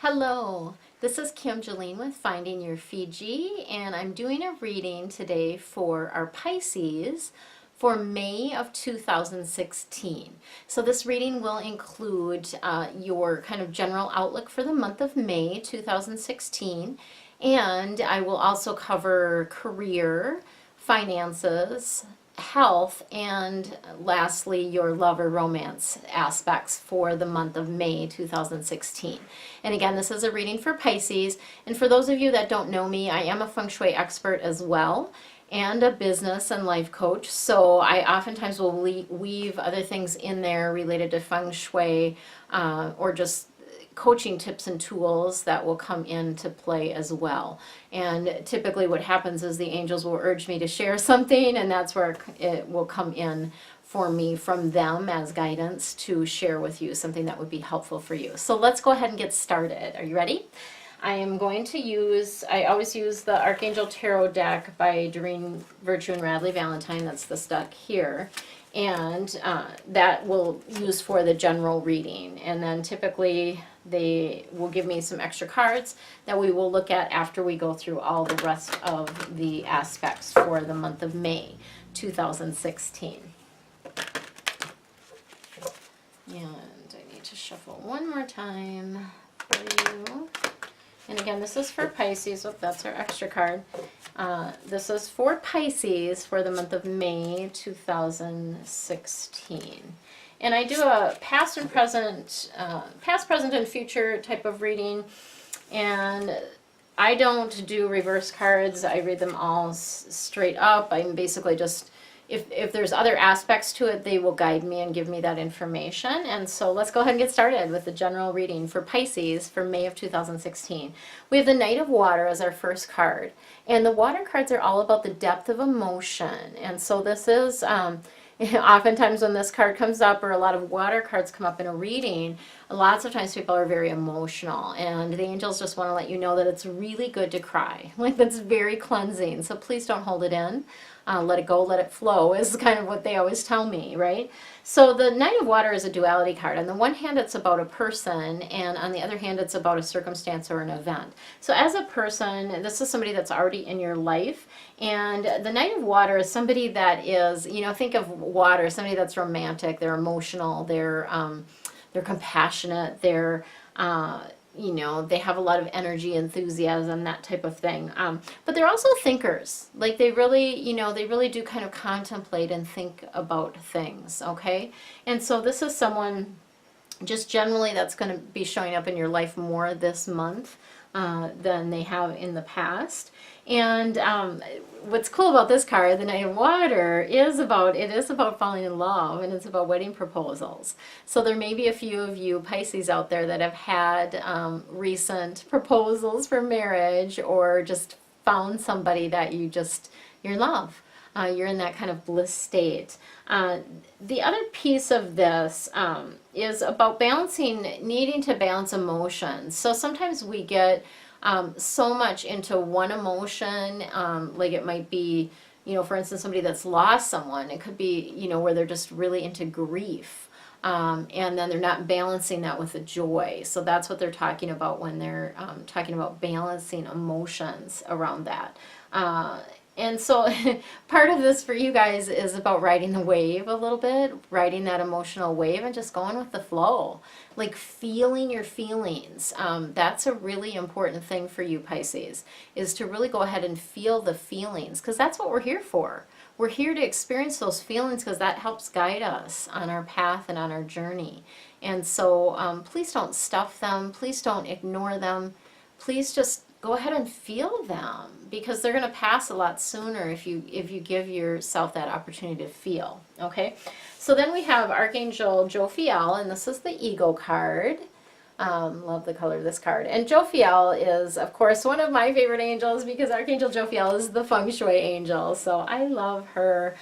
Hello, this is Kim Jolene with Finding Your Fiji, and I'm doing a reading today for our Pisces for May of 2016. So this reading will include your kind of general outlook for the month of May 2016, and I will also cover career, finances, health, and lastly your love or romance aspects for the month of May 2016. And again, this is a reading for Pisces, and for those of you that don't know me, I am a feng shui expert as well and a business and life coach, so I oftentimes will weave other things in there related to feng shui or just coaching tips and tools that will come into play as well. And typically what happens is the angels will urge me to share something, and that's where it will come in for me from them as guidance to share with you something that would be helpful for you. So let's go ahead and get started. Are you ready? I am going to I always use the Archangel Tarot deck by Doreen Virtue and Radley Valentine. That's this deck here. And that will use for the general reading. And then typically they will give me some extra cards that we will look at after we go through all the rest of the aspects for the month of May 2016. And I need to shuffle one more time for you. And again, this is for Pisces. Oh, that's our extra card. This is for Pisces for the month of May 2016. And I do a past, present, and future type of reading. And I don't do reverse cards. I read them all straight up. I'm basically just, if there's other aspects to it, they will guide me and give me that information. And so let's go ahead and get started with the general reading for Pisces for May of 2016. We have the Knight of Water as our first card. And the water cards are all about the depth of emotion. And so this is, oftentimes when this card comes up, or a lot of water cards come up in a reading, lots of times people are very emotional, and the angels just want to let you know that it's really good to cry. Like, that's very cleansing, so please don't hold it in. Let it go, let it flow is kind of what they always tell me, right? So the Knight of Water is a duality card. On the one hand, it's about a person, and on the other hand, it's about a circumstance or an event. So as a person, this is somebody that's already in your life, and the Knight of Water is somebody that is, think of water, somebody that's romantic, they're emotional, they're compassionate, they're they have a lot of energy, enthusiasm, that type of thing. But they're also thinkers. Like, they really, they really do kind of contemplate and think about things, okay? And so this is someone just generally that's going to be showing up in your life more this month than they have in the past. And what's cool about this card, the Knight of Water, is about falling in love, and it's about wedding proposals. So there may be a few of you Pisces out there that have had recent proposals for marriage, or just found somebody that you're in love. You're in that kind of bliss state. The other piece of this is about needing to balance emotions. So sometimes we get so much into one emotion, like it might be, for instance, somebody that's lost someone. It could be, where they're just really into grief. And then they're not balancing that with the joy. So that's what they're talking about when they're talking about balancing emotions around that. And so part of this for you guys is about riding the wave a little bit, riding that emotional wave and just going with the flow, like feeling your feelings. That's a really important thing for you Pisces, is to really go ahead and feel the feelings, because that's what we're here for. We're here to experience those feelings because that helps guide us on our path and on our journey. And so please don't stuff them. Please don't ignore them. Please just go ahead and feel them, because they're going to pass a lot sooner if you give yourself that opportunity to feel. Okay, so then we have Archangel Jophiel, and this is the Ego card. Love the color of this card. And Jophiel is, of course, one of my favorite angels, because Archangel Jophiel is the feng shui angel, so I love her.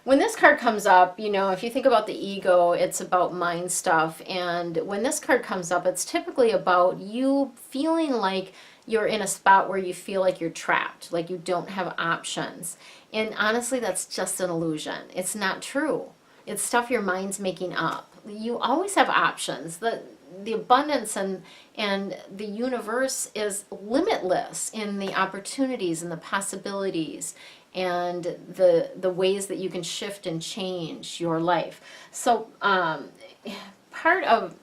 When this card comes up, if you think about the ego, it's about mind stuff. And when this card comes up, it's typically about you feeling like you're in a spot where you feel like you're trapped, like you don't have options. And honestly, that's just an illusion. It's not true. It's stuff your mind's making up. you always have options. The abundance and the universe is limitless in the opportunities and the possibilities and the ways that you can shift and change your life. So part of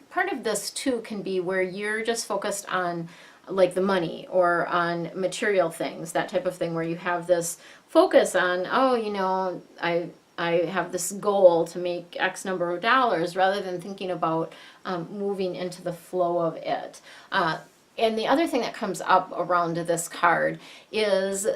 this too can be where you're just focused on like the money or on material things, that type of thing, where you have this focus on, oh, you know, I have this goal to make X number of dollars, rather than thinking about moving into the flow of it. And the other thing that comes up around this card is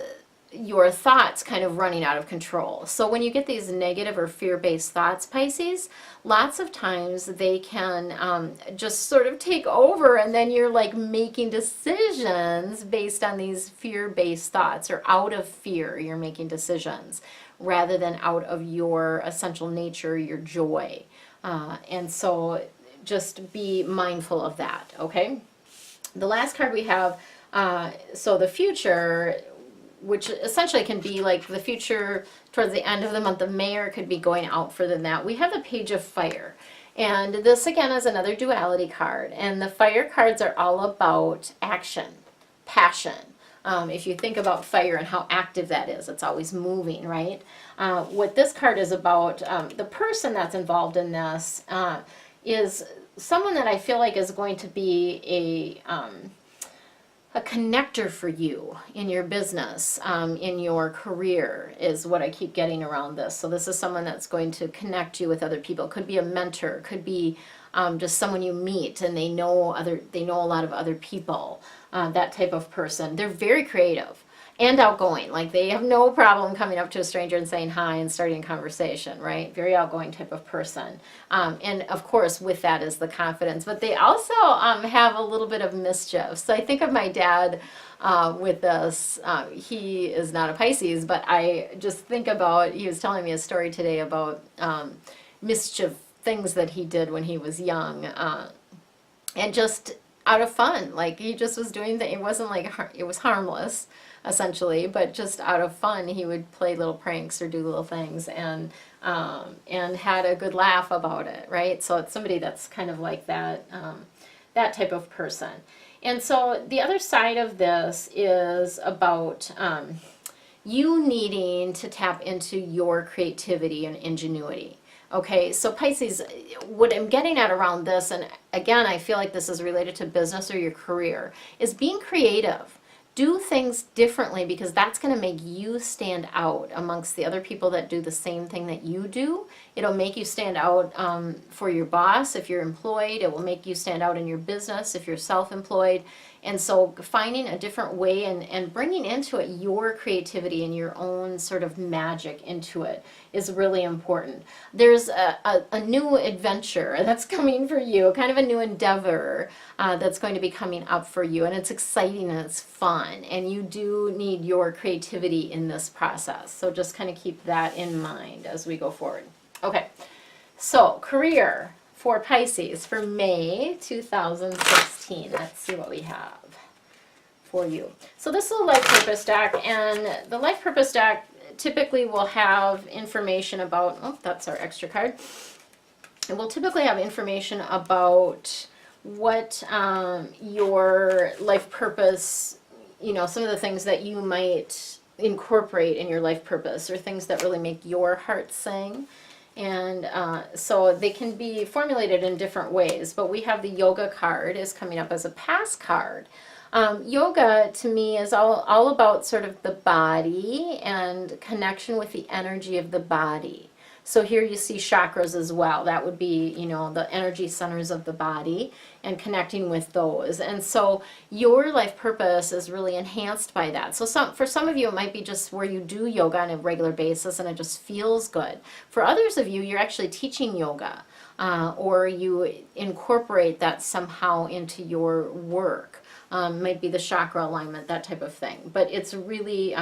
your thoughts kind of running out of control. So when you get these negative or fear-based thoughts, Pisces, lots of times they can just sort of take over, and then you're like making decisions based on these fear-based thoughts, or out of fear you're making decisions rather than out of your essential nature, your joy. And so just be mindful of that, okay? The last card we have, so the future, which essentially can be like the future towards the end of the month of May, or it could be going out further than that. We have the Page of Fire. And this again is another duality card. And the fire cards are all about action, passion. If you think about fire and how active that is, it's always moving, right? What this card is about, the person that's involved in this is someone that I feel like is going to be a connector for you in your business, in your career, is what I keep getting around this. So this is someone that's going to connect you with other people. Could be a mentor, could be just someone you meet and they know a lot of other people, that type of person. They're very creative and outgoing. Like, they have no problem coming up to a stranger and saying hi and starting a conversation, right? Very outgoing type of person. And of course, with that is the confidence, but they also have a little bit of mischief. So I think of my dad with this. He is not a Pisces, but I just think about, he was telling me a story today about mischief things that he did when he was young, and just out of fun. Like, he just was doing that. It wasn't like, it was harmless essentially, but just out of fun he would play little pranks or do little things, and had a good laugh about it, right? So it's somebody that's kind of like that, that type of person. And so the other side of this is about you needing to tap into your creativity and ingenuity. Okay, so Pisces, what I'm getting at around this, and again, I feel like this is related to business or your career, is being creative. Do things differently, because that's going to make you stand out amongst the other people that do the same thing that you do. It'll make you stand out for your boss if you're employed. It will make you stand out in your business if you're self-employed. And so finding a different way and bringing into it your creativity and your own sort of magic into it is really important. There's a new adventure that's coming for you, kind of a new endeavor that's going to be coming up for you, and it's exciting and it's fun, and you do need your creativity in this process. So just kind of keep that in mind as we go forward. Okay, so career for Pisces for May 2016. Let's see what we have for you. So this is a life purpose deck, and the life purpose deck typically will have information about, oh, that's our extra card. It will typically have information about what your life purpose, you know, some of the things that you might incorporate in your life purpose, or things that really make your heart sing. And so they can be formulated in different ways, but we have the yoga card is coming up as a pass card. Yoga to me is all about sort of the body and connection with the energy of the body. So here you see chakras as well. That would be, you know, the energy centers of the body and connecting with those. And so your life purpose is really enhanced by that. So for some of you, it might be just where you do yoga on a regular basis and it just feels good. For others of you, you're actually teaching yoga, or you incorporate that somehow into your work. Might be the chakra alignment, that type of thing. But it's really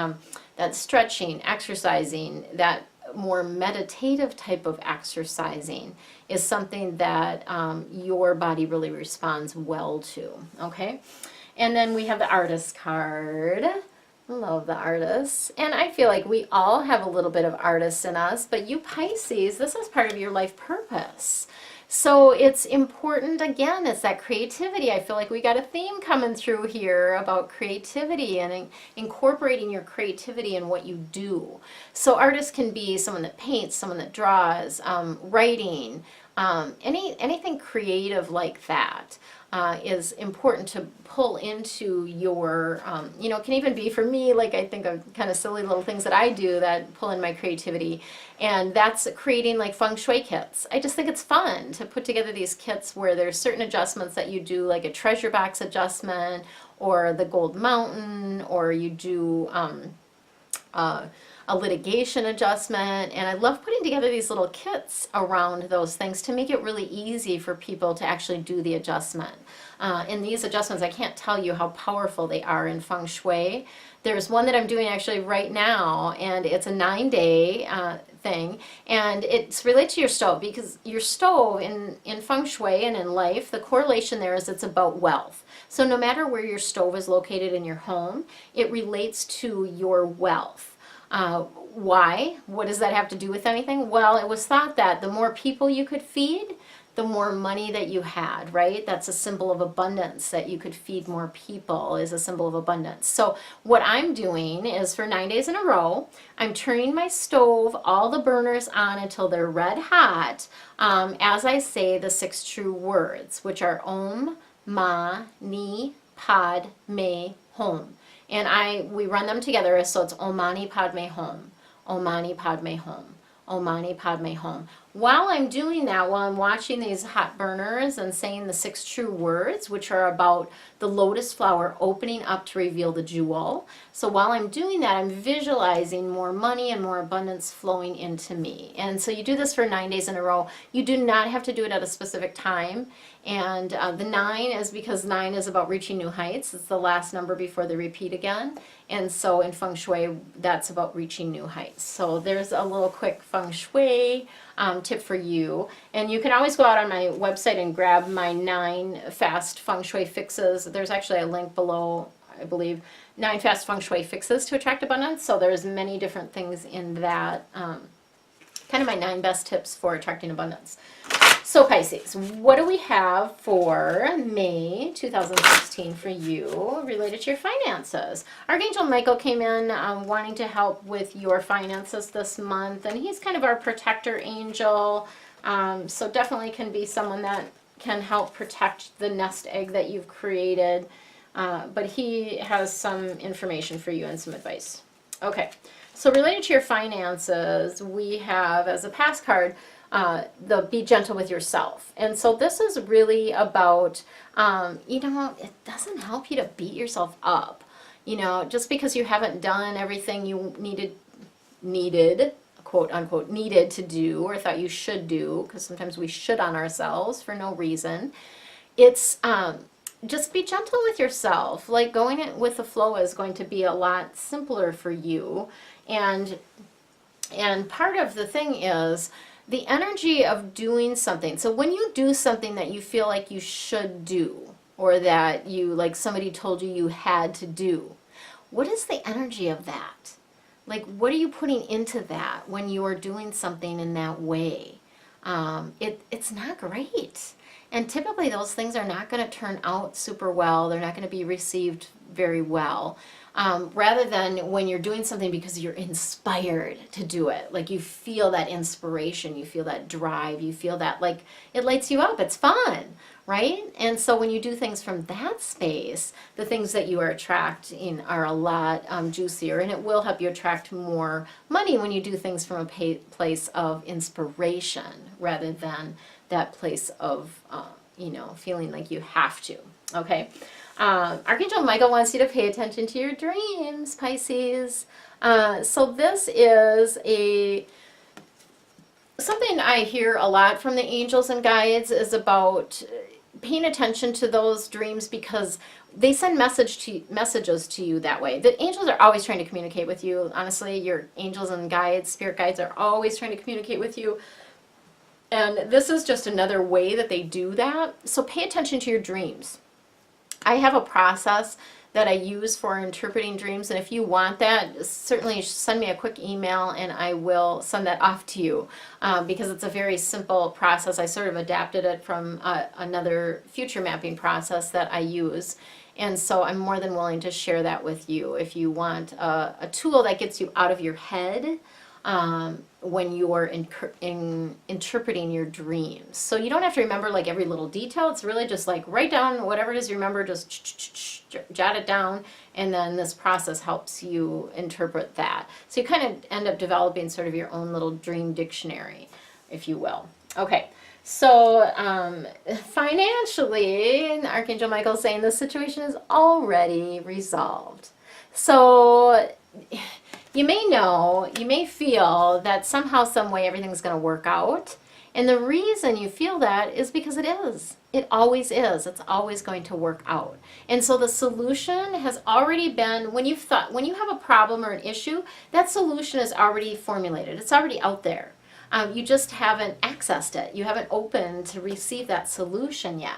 that stretching, exercising, that more meditative type of exercising is something that your body really responds well to, okay? And then we have the artist card. Love the artists. And I feel like we all have a little bit of artists in us, but you Pisces, this is part of your life purpose. So it's important, again, it's that creativity. I feel like we got a theme coming through here about creativity and incorporating your creativity in what you do. So artists can be someone that paints, someone that draws, writing, anything creative like that. Is important to pull into your, it can even be for me, like I think of kind of silly little things that I do that pull in my creativity. And that's creating like feng shui kits. I just think it's fun to put together these kits where there's certain adjustments that you do, like a treasure box adjustment or the gold mountain, or you do a litigation adjustment, and I love putting together these little kits around those things to make it really easy for people to actually do the adjustment. And these adjustments, I can't tell you how powerful they are in feng shui. There's one that I'm doing actually right now, and it's a 9-day thing, and it's related to your stove, because your stove in feng shui and in life, the correlation there is it's about wealth. So no matter where your stove is located in your home, it relates to your wealth. Why? What does that have to do with anything? Well, it was thought that the more people you could feed, the more money that you had, right? That's a symbol of abundance, that you could feed more people is a symbol of abundance. So what I'm doing is for 9 days in a row, I'm turning my stove, all the burners on until they're red hot, as I say the 6 true words, which are Om, Ma, Ni, Pad, Me, Hom. And we run them together, so it's Om Mani Padme Hum, Om Mani Padme Hum, Om Mani Padme Hum. While I'm doing that, while I'm watching these hot burners and saying the 6 true words, which are about the lotus flower opening up to reveal the jewel. So while I'm doing that, I'm visualizing more money and more abundance flowing into me. And so you do this for 9 days in a row. You do not have to do it at a specific time. And the 9 is because 9 is about reaching new heights. It's the last number before the repeat again. And so in feng shui, that's about reaching new heights. So there's a little quick feng shui tip for you. And you can always go out on my website and grab my 9 fast feng shui fixes. There's actually a link below, I believe, 9 fast feng shui fixes to attract abundance. So there's many different things in that, kind of my 9 best tips for attracting abundance. So Pisces, what do we have for May 2016 for you related to your finances? Archangel Michael came in wanting to help with your finances this month, and he's kind of our protector angel. So definitely can be someone that can help protect the nest egg that you've created. But he has some information for you and some advice. Okay, so related to your finances, we have as a past card, the be gentle with yourself. And so this is really about, it doesn't help you to beat yourself up. Just because you haven't done everything you needed, quote unquote, needed to do or thought you should do, because sometimes we should on ourselves for no reason. It's, just be gentle with yourself. Like going with the flow is going to be a lot simpler for you. And part of the thing is, the energy of doing something. So when you do something that you feel like you should do, or that you, like somebody told you you had to do, what is the energy of that? Like, what are you putting into that when you are doing something in that way? It's not great. And typically those things are not going to turn out super well. They're not going to be received very well. Rather than when you're doing something because you're inspired to do it. Like you feel that inspiration, you feel that drive, you feel that like it lights you up, it's fun, right? And so when you do things from that space, the things that you are attracting are a lot juicier, and it will help you attract more money when you do things from a place of inspiration rather than that place of, feeling like you have to, okay? Archangel Michael wants you to pay attention to your dreams, Pisces. So this is something I hear a lot from the angels and guides is about paying attention to those dreams, because they send messages to you that way. The angels are always trying to communicate with you. Honestly, your angels and guides, spirit guides, are always trying to communicate with you. And this is just another way that they do that. So pay attention to your dreams. I have a process that I use for interpreting dreams, and if you want that, certainly send me a quick email and I will send that off to you, because it's a very simple process. I sort of adapted it from another future mapping process that I use, and so I'm more than willing to share that with you if you want a tool that gets you out of your head when you're interpreting your dreams. So you don't have to remember like every little detail. It's really just like write down whatever it is you remember, just jot it down, and then this process helps you interpret that. So you kind of end up developing sort of your own little dream dictionary, if you will. Okay. So financially, Archangel Michael's saying the situation is already resolved. So you may feel that somehow, some way, everything's going to work out. And the reason you feel that is because it is. It always is. It's always going to work out. And so the solution has already been, when you have a problem or an issue, that solution is already formulated. It's already out there. You just haven't accessed it. You haven't opened to receive that solution yet.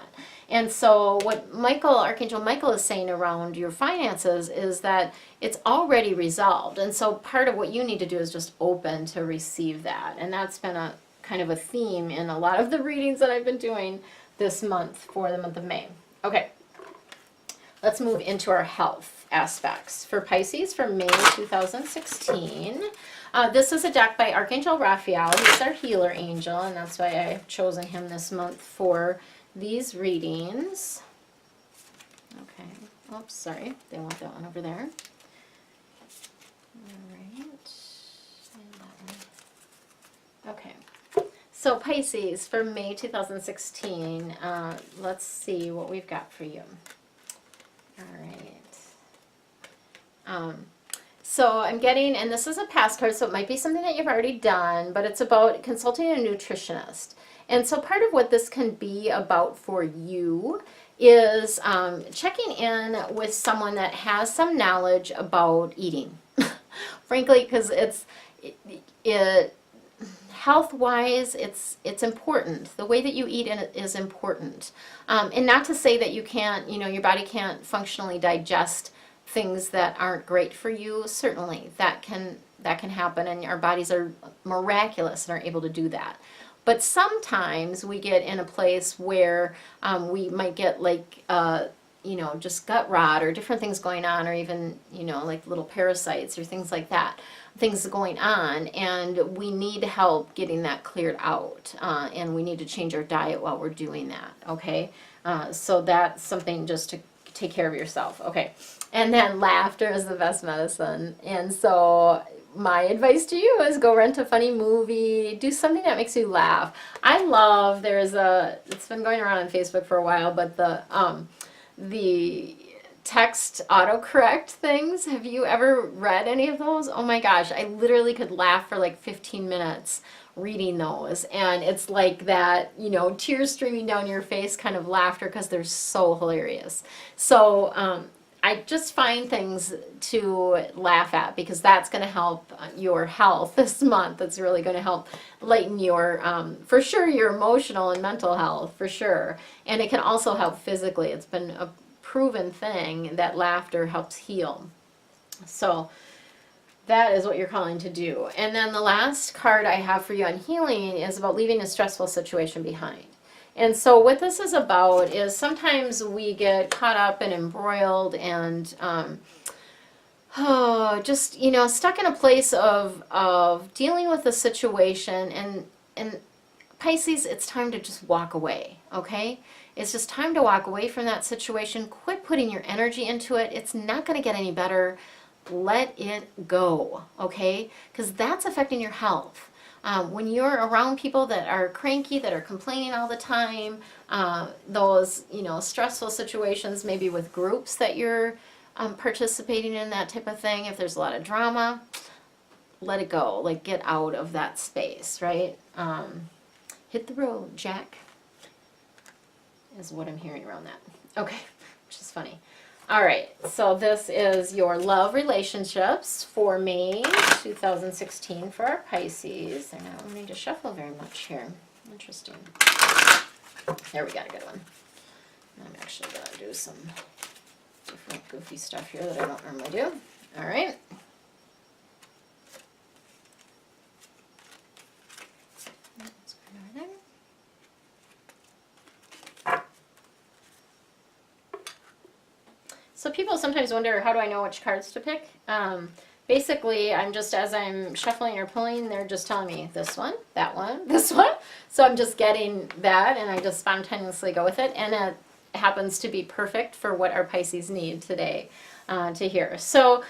And so what Archangel Michael is saying around your finances is that it's already resolved. And so part of what you need to do is just open to receive that. And that's been a kind of a theme in a lot of the readings that I've been doing this month for the month of May. Okay, let's move into our health aspects. For Pisces, for May 2016, this is a deck by Archangel Raphael. He's our healer angel, and that's why I've chosen him this month for these readings. Okay, oops, sorry, they want that one over there. All right, and that one. Okay, so Pisces, for May 2016, let's see what we've got for you. All right. So I'm getting, and this is a past card, so it might be something that you've already done, but it's about consulting a nutritionist. And so part of what this can be about for you is checking in with someone that has some knowledge about eating. Frankly, because it health-wise, it's important. The way that you eat is important. And not to say that you can't, your body can't functionally digest things that aren't great for you. Certainly that can happen, and our bodies are miraculous and are able to do that. But sometimes we get in a place where we might get like just gut rot or different things going on, or even like little parasites or things like that, things going on, and we need help getting that cleared out, and we need to change our diet while we're doing that. Okay, so that's something just to take care of yourself. Okay. And then laughter is the best medicine. And so my advice to you is go rent a funny movie, do something that makes you laugh. I love, it's been going around on Facebook for a while, but the text autocorrect things, have you ever read any of those? Oh my gosh, I literally could laugh for like 15 minutes reading those, and it's like that, tears streaming down your face kind of laughter, because they're so hilarious. So I just find things to laugh at, because that's going to help your health this month. It's really going to help lighten your, for sure, your emotional and mental health, for sure. And it can also help physically. It's been a proven thing that laughter helps heal. So that is what you're calling to do. And then the last card I have for you on healing is about leaving a stressful situation behind. And so what this is about is sometimes we get caught up and embroiled and just, stuck in a place of dealing with the situation. And Pisces, it's time to just walk away, okay? It's just time to walk away from that situation. Quit putting your energy into it. It's not going to get any better. Let it go, okay? Because that's affecting your health. When you're around people that are cranky, that are complaining all the time, those, stressful situations, maybe with groups that you're participating in, that type of thing, if there's a lot of drama, let it go. Like, get out of that space, right? Hit the road, Jack, is what I'm hearing around that. Okay, which is funny. All right, so this is your love relationships for May 2016 for our Pisces. And I don't need to shuffle very much here. Interesting. There, we got a good one. I'm actually going to do some different goofy stuff here that I don't normally do. All right. So people sometimes wonder, how do I know which cards to pick? Basically, as I'm shuffling or pulling, they're just telling me this one, that one, this one. So I'm just getting that, and I just spontaneously go with it. And it happens to be perfect for what our Pisces need today to hear. So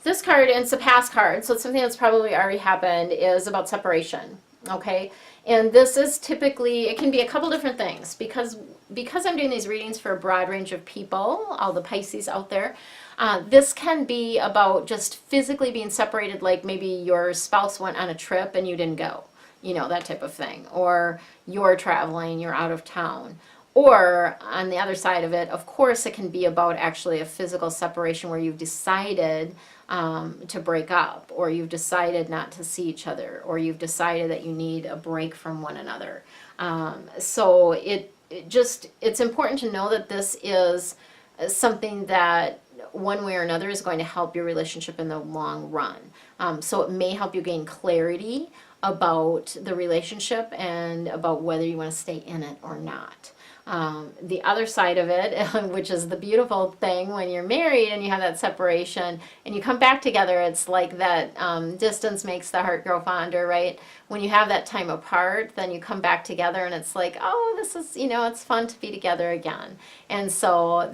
this card, and it's a past card, so it's something that's probably already happened, is about separation. Okay? And this is typically, it can be a couple different things. Because I'm doing these readings for a broad range of people, all the Pisces out there, this can be about just physically being separated, like maybe your spouse went on a trip and you didn't go, that type of thing. Or you're traveling, you're out of town. Or on the other side of it, of course, it can be about actually a physical separation where you've decided to break up, or you've decided not to see each other, or you've decided that you need a break from one another. So it's important to know that this is something that one way or another is going to help your relationship in the long run. So it may help you gain clarity about the relationship and about whether you want to stay in it or not. The other side of it, which is the beautiful thing when you're married and you have that separation and you come back together, it's like that distance makes the heart grow fonder, right? When you have that time apart, then you come back together and it's like, oh, this is, it's fun to be together again. And so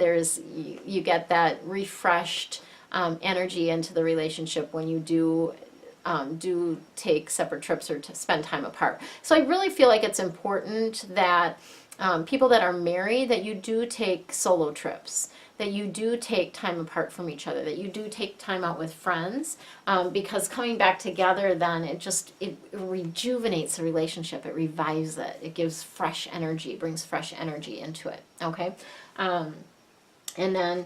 you get that refreshed energy into the relationship when you do take separate trips or to spend time apart. So I really feel like it's important that people that are married, that you do take solo trips, that you do take time apart from each other, that you do take time out with friends, because coming back together then it rejuvenates the relationship, it revives it, it gives fresh energy, brings fresh energy into it, okay? And then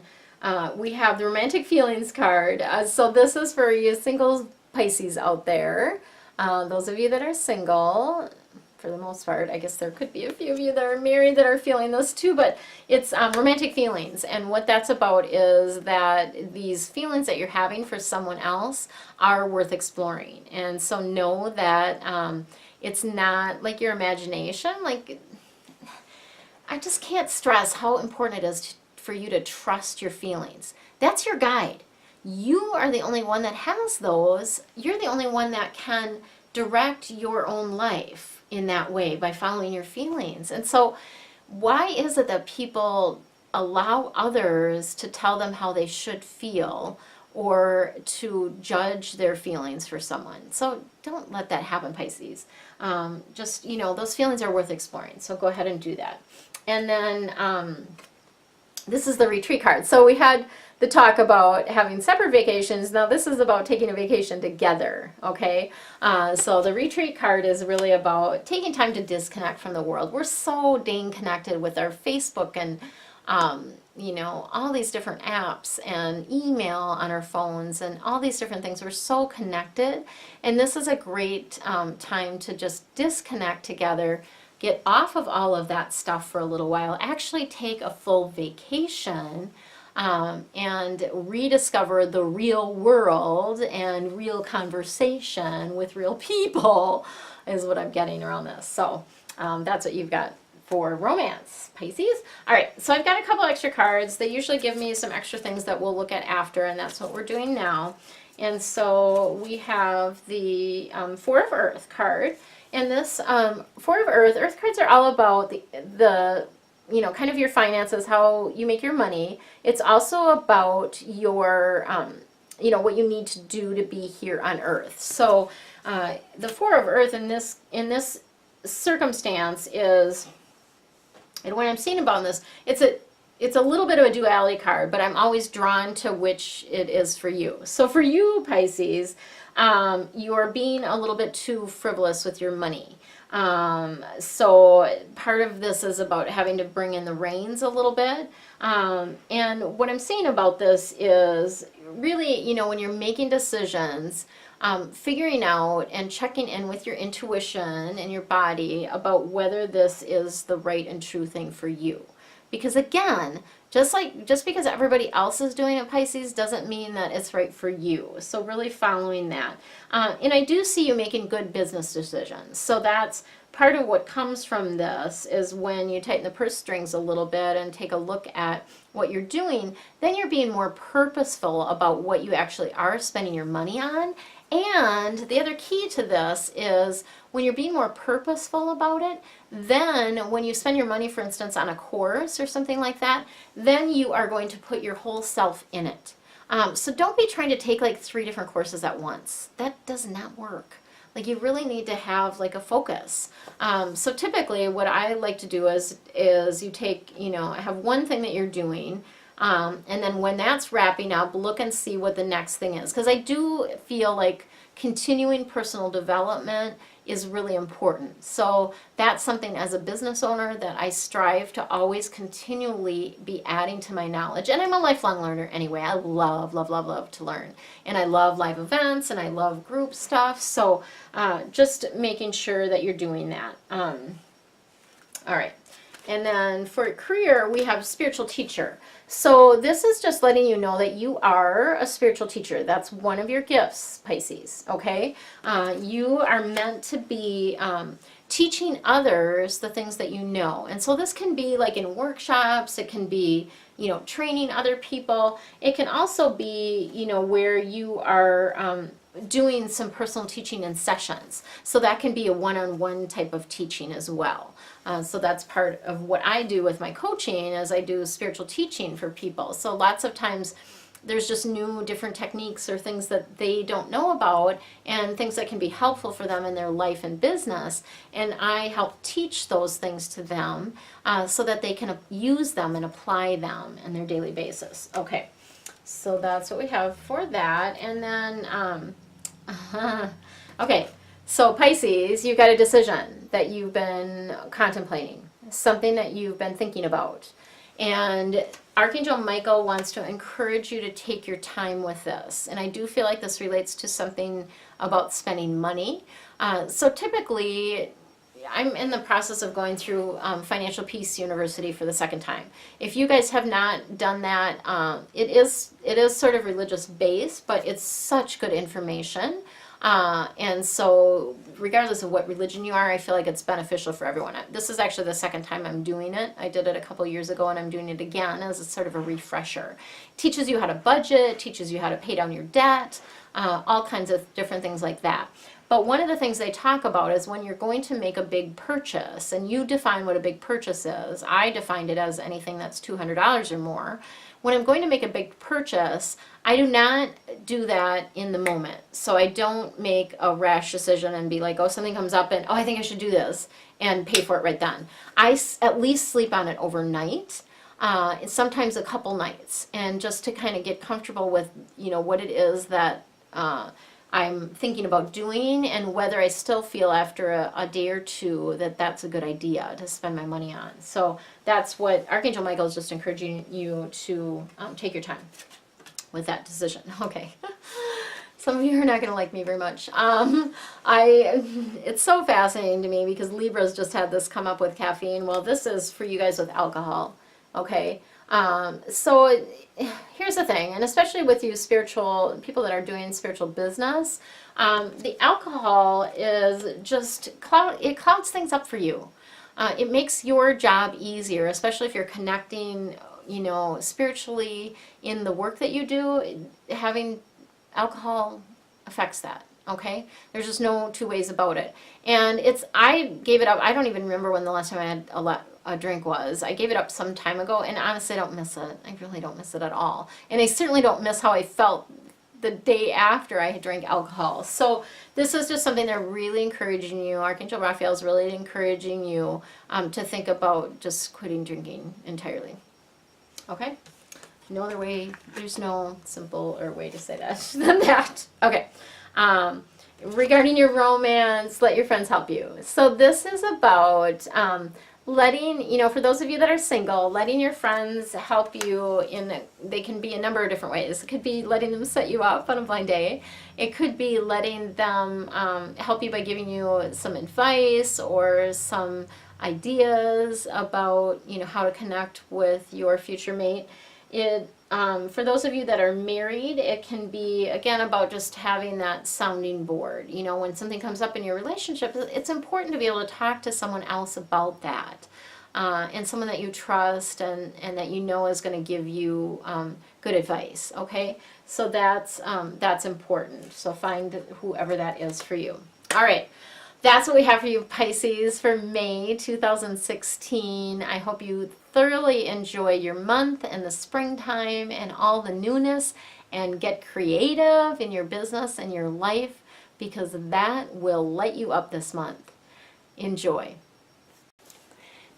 we have the romantic feelings card. So this is for you single Pisces out there, those of you that are single. For the most part, I guess there could be a few of you that are married that are feeling this too, but it's romantic feelings. And what that's about is that these feelings that you're having for someone else are worth exploring. And so know that it's not like your imagination. Like, I just can't stress how important it is for you to trust your feelings. That's your guide. You are the only one that has those. You're the only one that can direct your own life in that way by following your feelings. And so why is it that people allow others to tell them how they should feel or to judge their feelings for someone? So don't let that happen, Pisces. Just, those feelings are worth exploring. So go ahead and do that. And then this is the retreat card. So we had the talk about having separate vacations. Now this is about taking a vacation together, okay? So the retreat card is really about taking time to disconnect from the world. We're so dang connected with our Facebook and, all these different apps and email on our phones and all these different things. We're so connected. And this is a great time to just disconnect together, get off of all of that stuff for a little while, actually take a full vacation, and rediscover the real world and real conversation with real people is what I'm getting around this. So that's what you've got for romance, Pisces. All right, so I've got a couple extra cards. They usually give me some extra things that we'll look at after, and that's what we're doing now. And so we have the Four of Earth card. And this Four of Earth cards are all about the kind of your finances, how you make your money. It's also about your, what you need to do to be here on Earth. So the Four of Earth in this circumstance is, and what I'm seeing about this, it's a little bit of a duality card, but I'm always drawn to which it is for you. So for you, Pisces, you are being a little bit too frivolous with your money. So part of this is about having to bring in the reins a little bit. And what I'm seeing about this is really, when you're making decisions, figuring out and checking in with your intuition and your body about whether this is the right and true thing for you. Because again, just because everybody else is doing it, Pisces, doesn't mean that it's right for you. So really following that. And I do see you making good business decisions. So that's part of what comes from this, is when you tighten the purse strings a little bit and take a look at what you're doing, then you're being more purposeful about what you actually are spending your money on. And the other key to this is when you're being more purposeful about it, then when you spend your money, for instance, on a course or something like that, then you are going to put your whole self in it. So don't be trying to take like 3 different courses at once. That does not work. Like, you really need to have like a focus. So typically what I like to do is you take, have one thing that you're doing, and then when that's wrapping up, look and see what the next thing is. Because I do feel like continuing personal development is really important. So that's something as a business owner that I strive to always continually be adding to my knowledge. And I'm a lifelong learner anyway. I love, love, love, love to learn. And I love live events and I love group stuff. So just making sure that you're doing that. All right. And then for career, we have spiritual teacher. So this is just letting you know that you are a spiritual teacher. That's one of your gifts, Pisces, okay? You are meant to be teaching others the things that you know. And so this can be like in workshops, it can be, training other people. It can also be, where you are doing some personal teaching in sessions. So that can be a one-on-one type of teaching as well. So that's part of what I do with my coaching, is I do spiritual teaching for people. So lots of times there's just new different techniques or things that they don't know about, and things that can be helpful for them in their life and business. And I help teach those things to them so that they can use them and apply them in their daily basis. Okay, so that's what we have for that. And then, okay, so Pisces, you've got a decision that you've been contemplating, something that you've been thinking about. And Archangel Michael wants to encourage you to take your time with this. And I do feel like this relates to something about spending money. So typically, I'm in the process of going through Financial Peace University for the second time. If you guys have not done that, it is sort of religious based, but it's such good information. And so regardless of what religion you are, I feel like it's beneficial for everyone. This is actually the second time I'm doing it. I did it a couple years ago and I'm doing it again as a sort of a refresher. It teaches you how to budget, teaches you how to pay down your debt, all kinds of different things like that. But one of the things they talk about is when you're going to make a big purchase, and you define what a big purchase is. I defined it as anything that's $200 or more. When I'm going to make a big purchase, I do not do that in the moment. So I don't make a rash decision and be like, oh, something comes up and, oh, I think I should do this, and pay for it right then. I at least sleep on it overnight, sometimes a couple nights, and just to kind of get comfortable with, what it is that I'm thinking about doing, and whether I still feel after a day or two that that's a good idea to spend my money on. So that's what Archangel Michael is just encouraging you to take your time with that decision. Okay. Some of you are not going to like me very much. It's so fascinating to me because Libras just had this come up with caffeine. Well, this is for you guys with alcohol. Okay. So here's the thing, and especially with you spiritual people that are doing spiritual business, the alcohol is just it clouds things up for you. It makes your job easier, especially if you're connecting, spiritually in the work that you do. Having alcohol affects that. Okay, there's just no two ways about it. And I gave it up. I don't even remember when the last time I had a drink was. I gave it up some time ago, and honestly, I don't miss it. I really don't miss it at all. And I certainly don't miss how I felt the day after I had drank alcohol. So this is just something they're really encouraging you. Archangel Raphael is really encouraging you to think about just quitting drinking entirely. Okay? No other way. There's no simpler way to say that than that. Okay. Regarding your romance, let your friends help you. So this is about letting, for those of you that are single, letting your friends help you they can be a number of different ways. It could be letting them set you up on a blind date. It could be letting them help you by giving you some advice or some ideas about, how to connect with your future mate. For those of you that are married, it can be, again, about just having that sounding board. When something comes up in your relationship, it's important to be able to talk to someone else about that. And someone that you trust and that is going to give you good advice, okay? So that's important. So find whoever that is for you. All right. That's what we have for you, Pisces, for May 2016. I hope you thoroughly enjoy your month and the springtime and all the newness, and get creative in your business and your life, because that will light you up this month. Enjoy.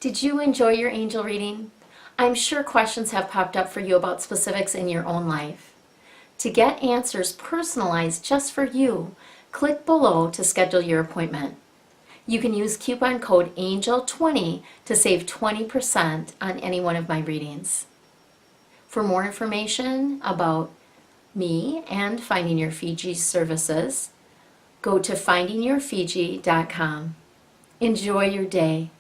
Did you enjoy your angel reading? I'm sure questions have popped up for you about specifics in your own life. To get answers personalized just for you, click below to schedule your appointment. You can use coupon code ANGEL20 to save 20% on any one of my readings. For more information about me and Finding Your Fiji services, go to findingyourfiji.com. Enjoy your day.